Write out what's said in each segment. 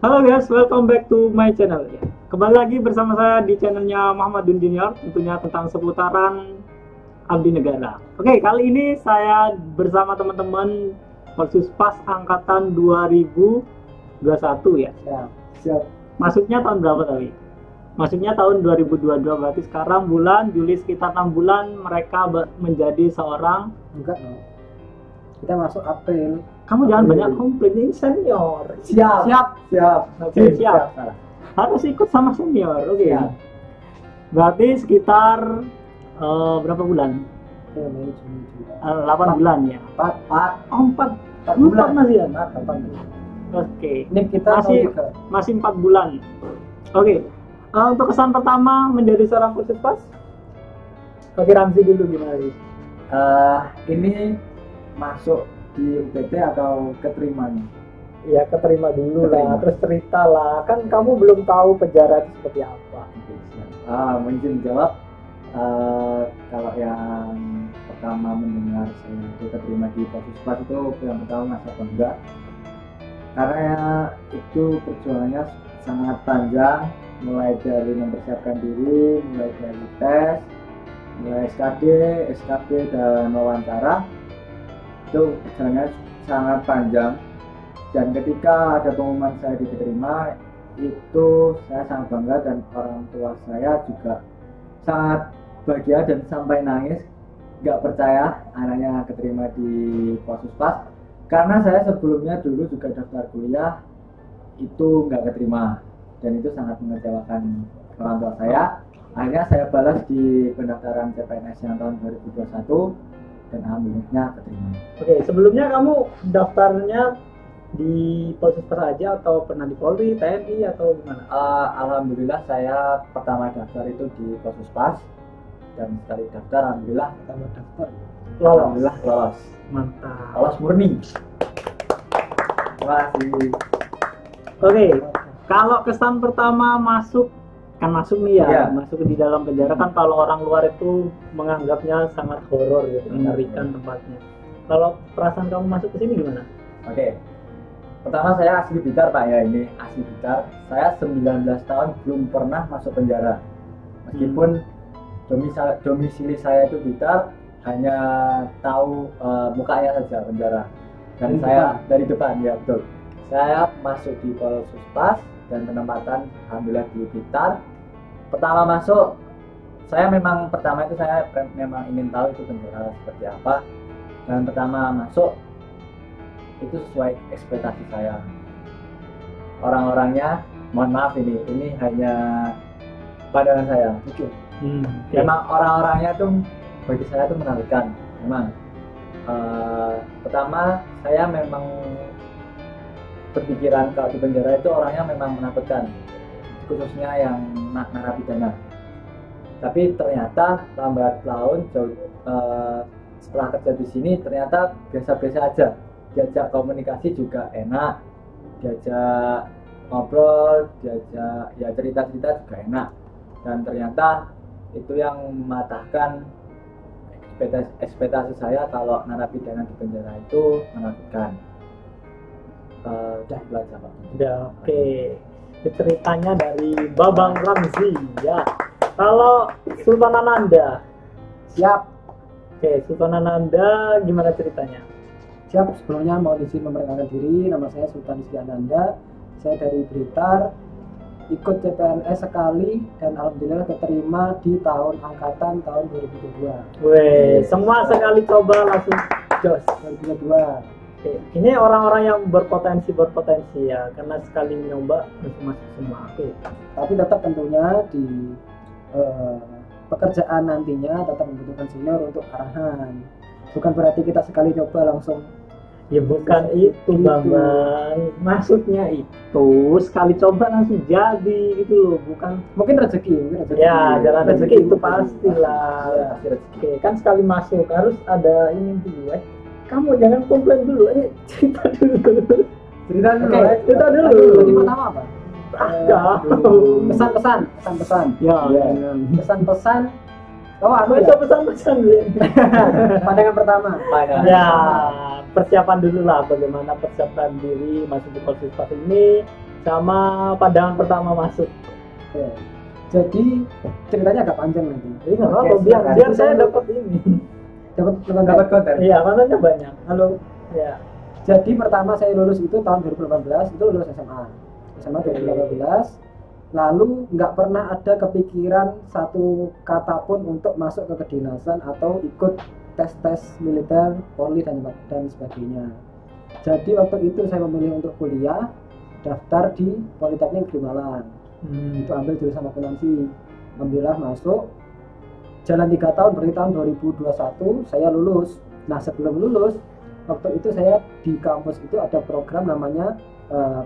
Halo guys, welcome back to my channel. Kembali lagi bersama saya di channelnya Muhammad Dun Junior, tentunya tentang seputaran abdi negara. Oke, kali ini saya bersama teman-teman Polsuspas angkatan 2021 ya. Siap. Masuknya tahun berapa tadi? Masuknya tahun 2022, berarti sekarang bulan Juli, sekitar 6 bulan mereka menjadi seorang. Enggak no. Kita masuk April. Kamu jangan April. banyak komplain, ini senior. Siap. Oke, siap. Harus ikut sama senior. Oke. Siap. Berarti sekitar berapa bulan? Ya, Mei, Juni, Juli. 8 bulan ya. 4 Oh, 4 bulan masih ya? 8 bulan. Oke. Ini kita Masih 4 bulan. Oke. Untuk kesan pertama menjadi seorang Polsuspas, Oke, Ramzi dulu gimana sih? ini masuk di UPT atau keterimanya? Ya keterima dulu Keterima. lah, terus cerita lah. Kan kamu belum tahu penjara itu seperti apa. Oke, siap. Mungkin jawab. Kalau yang pertama mendengar saya itu keterima di Polsuspas itu yang pertama masa bangga, karena itu perjuangannya sangat panjang, mulai dari mempersiapkan diri, mulai dari tes, mulai SKD, SKP dan wawancara. Itu perjalanannya sangat panjang, dan ketika ada pengumuman saya diterima itu saya sangat bangga, dan orang tua saya juga sangat bahagia dan sampai nangis, nggak percaya anaknya keterima di Polsuspas, karena saya sebelumnya dulu juga daftar kuliah itu nggak keterima, dan itu sangat mengecewakan orang tua saya. Akhirnya saya balas di pendaftaran CPNS yang tahun 2021 dan alhamdulillahnya keterima. Oke, sebelumnya kamu daftarnya di Polsuspas aja atau pernah di Polri, TNI atau gimana? Alhamdulillah saya pertama daftar itu di Polsuspas, dan sekali daftar alhamdulillah Lolos. lolos Mantap. murni. Terima kasih. Oke, kalau kesan pertama masuk nih ya, Iya. masuk di dalam penjara kan kalau orang luar itu menganggapnya sangat horor gitu, mengerikan tempatnya. Kalau perasaan kamu masuk ke sini gimana? Oke. Pertama saya asli Blitar Pak ya, ini asli Blitar. Saya 19 tahun belum pernah masuk penjara. Meskipun domisili saya itu Blitar, hanya tahu mukanya saja penjara. Dan dari depan ya betul. Saya masuk di Polsuspas dan penempatan alhamdulillah di Blitar. Pertama masuk, saya memang ingin tahu itu penjara seperti apa. Dan pertama masuk itu sesuai ekspektasi saya. Orang-orangnya, mohon maaf ini hanya pandangan saya. Memang orang-orangnya tuh bagi saya tuh menakutkan. Memang pertama saya memang berpikiran kalau di penjara itu orangnya memang menakutkan, khususnya yang narapidana. Tapi ternyata lambat laun setelah kerja di sini ternyata biasa-biasa aja. Diajak komunikasi juga enak, diajak ngobrol, diajak ya cerita-cerita juga enak, dan ternyata itu yang mematahkan ekspektasi saya kalau narapidana di penjara itu menakutkan. Udah belajar Pak. Udah, oke. Ceritanya dari Babang Ramzi ya. Kalau Sultan Ananda, Siap. oke, Sultan Ananda gimana ceritanya? Siap, sebelumnya mau izin memperkenalkan diri, nama saya Sultan Rizky Ananda. Saya dari Blitar, ikut CPNS sekali dan alhamdulillah keterima di tahun angkatan tahun 2022. Weh, semua sekali coba langsung jos. 2022. Oke, ini orang-orang yang berpotensi ya, karena sekali nyoba langsung masuk semua. Oke. Tapi tetap tentunya di pekerjaan nantinya tetap membutuhkan senior untuk arahan. Bukan berarti kita sekali coba langsung. Ya bukan itu Bambang, maksudnya itu sekali coba langsung jadi gitu loh, bukan. Mungkin rezeki. Ya jalan rezeki itu pastilah. Ya, pasti rezeki. Oke, kan sekali masuk harus ada ini dulu. Kamu jangan komplain dulu, cerita dulu. Cerita dulu. Tadi pertama apa? Pesan-pesan. Ya. Pesan-pesan. Pesan-pesan dulu. Pandangan pertama. Ya, persiapan dulu lah, bagaimana persiapan diri masuk di Polsuspas ini, sama pandangan pertama masuk. Ya. Jadi ceritanya agak panjang nanti. Ini nggak apa-apa, Oke, biar silakan. saya dapat ini. Dapat konten. Iya, kontennya banyak. Halo. Ya. Jadi pertama saya lulus itu tahun 2018, itu lulus SMA 2018. Lalu nggak pernah ada kepikiran satu kata pun untuk masuk ke kedinasan atau ikut tes militer, polri dan sebagainya. Jadi waktu itu saya memilih untuk kuliah, daftar di Politeknik Negeri Malang. Itu ambil jurusan akuntansi. Alhamdulillah masuk. Jalan 3 tahun, berarti tahun 2021 saya lulus. Nah sebelum lulus, waktu itu saya di kampus itu ada program namanya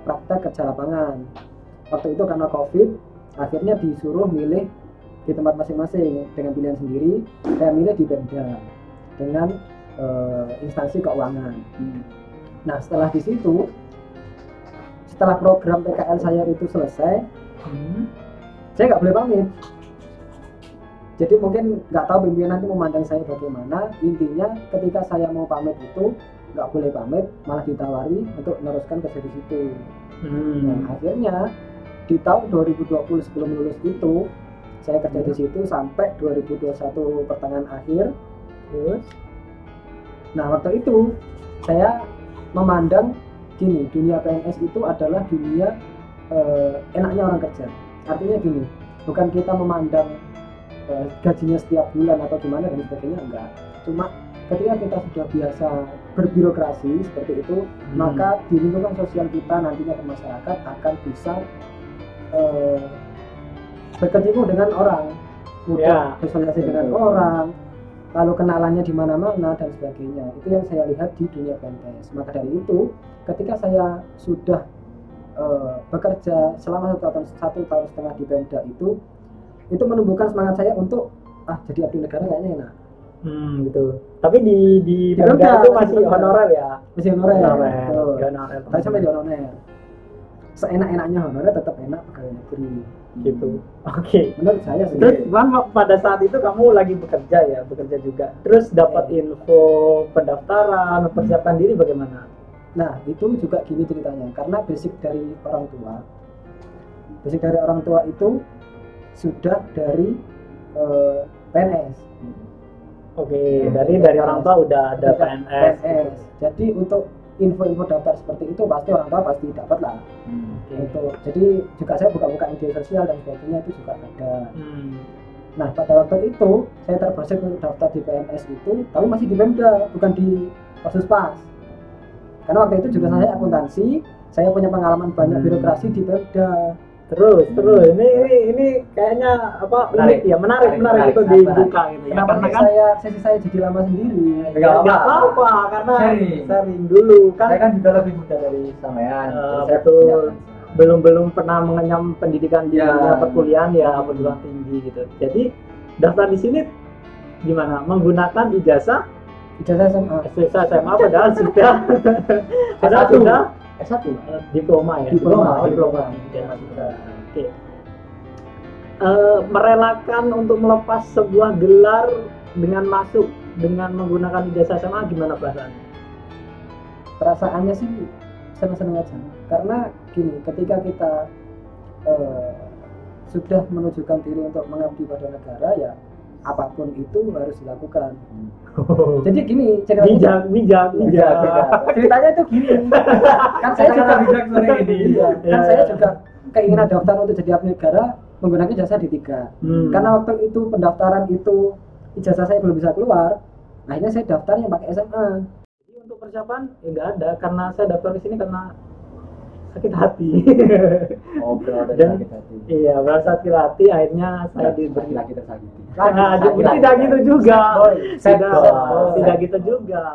praktek kerja lapangan. Waktu itu karena COVID, akhirnya disuruh milih di tempat masing-masing dengan pilihan sendiri. Saya milih di Pemda dengan instansi keuangan. Nah setelah di situ, setelah program PKL saya itu selesai, saya nggak boleh pamit. Jadi mungkin nggak tahu pimpinan nanti memandang saya bagaimana. Intinya ketika saya mau pamit itu nggak boleh pamit, malah ditawari untuk meneruskan kerja di situ. Nah, akhirnya di tahun 2020 sebelum lulus itu saya kerja di situ sampai 2021 pertengahan akhir. Terus, nah waktu itu saya memandang gini, dunia PNS itu adalah dunia enaknya orang kerja. Artinya gini, bukan kita memandang gajinya setiap bulan atau gimana dan sebagainya, enggak. Cuma ketika kita sudah biasa berbirokrasi seperti itu, maka di lingkungan sosial kita nantinya ke masyarakat akan bisa berkecimpung dengan orang, mudah sosialisasi dengan orang, lalu kenalannya di mana-mana dan sebagainya. Itu yang saya lihat di dunia PNS. Maka dari itu, ketika saya sudah bekerja selama 1,5 tahun di Pemda itu menumbuhkan semangat saya untuk jadi abdi negara kayaknya enak. Gitu. Tapi di Pemda itu masih honorer ya? Masih honorer. Honorer. Tapi sampai di honorer. Seenak-enaknya honorer tetap enak pegawai negeri. Gitu. Oke. Menurut saya sih. Terus pada saat itu kamu lagi bekerja juga. Terus dapat info pendaftaran, mempersiapkan diri bagaimana? Nah, itu juga gini ceritanya. Karena basic dari orang tua itu sudah dari PNS. Oke, dari orang tua udah ada PNS. Jadi untuk info-info daftar seperti itu pasti orang tua pasti dapat lah. Itu. Jadi juga saya buka-buka media sosial dan sebagainya itu juga ada. Nah pada waktu itu saya terbesit untuk daftar di PNS itu, tapi masih di Pemda, bukan di Posispas. Karena waktu itu juga saya akuntansi, saya punya pengalaman banyak birokrasi di Pemda. Terus ini kayaknya menarik itu dibuka gitu ya. Kenapa sesi saya jadi lama sendiri? Enggak apa-apa karena sharing dulu kan. Saya kan juga lebih muda dari sampean. Betul. Belum pernah mengenyam pendidikan di dunia perkuliahan ya, perguruan tinggi gitu. Jadi daftar di sini gimana? Menggunakan ijazah SMA padahal sudah S1 diploma ya. Diploma. Oke. Merelakan untuk melepas sebuah gelar dengan menggunakan ijazah SMA gimana perasaannya? Perasaannya sih senang-senang aja. Karena gini, ketika kita sudah menunjukkan diri untuk mengabdi pada negara ya apapun itu harus dilakukan. Jadi gini, bijak. Ceritanya itu gini. Kan saya juga bijak sore ini. Saya juga keinginan daftar untuk jadi abdi negara menggunakan ijazah D3. Karena waktu itu pendaftaran itu ijazah saya belum bisa keluar. Akhirnya saya daftarnya pakai SMA. Jadi untuk persiapan enggak ada karena saya daftar di sini karena sakit hati. Dan sakit hati. Iya, merasa sakit hati akhirnya saya diberi laki tersakiti. Tidak gitu juga. Tidak gitu juga.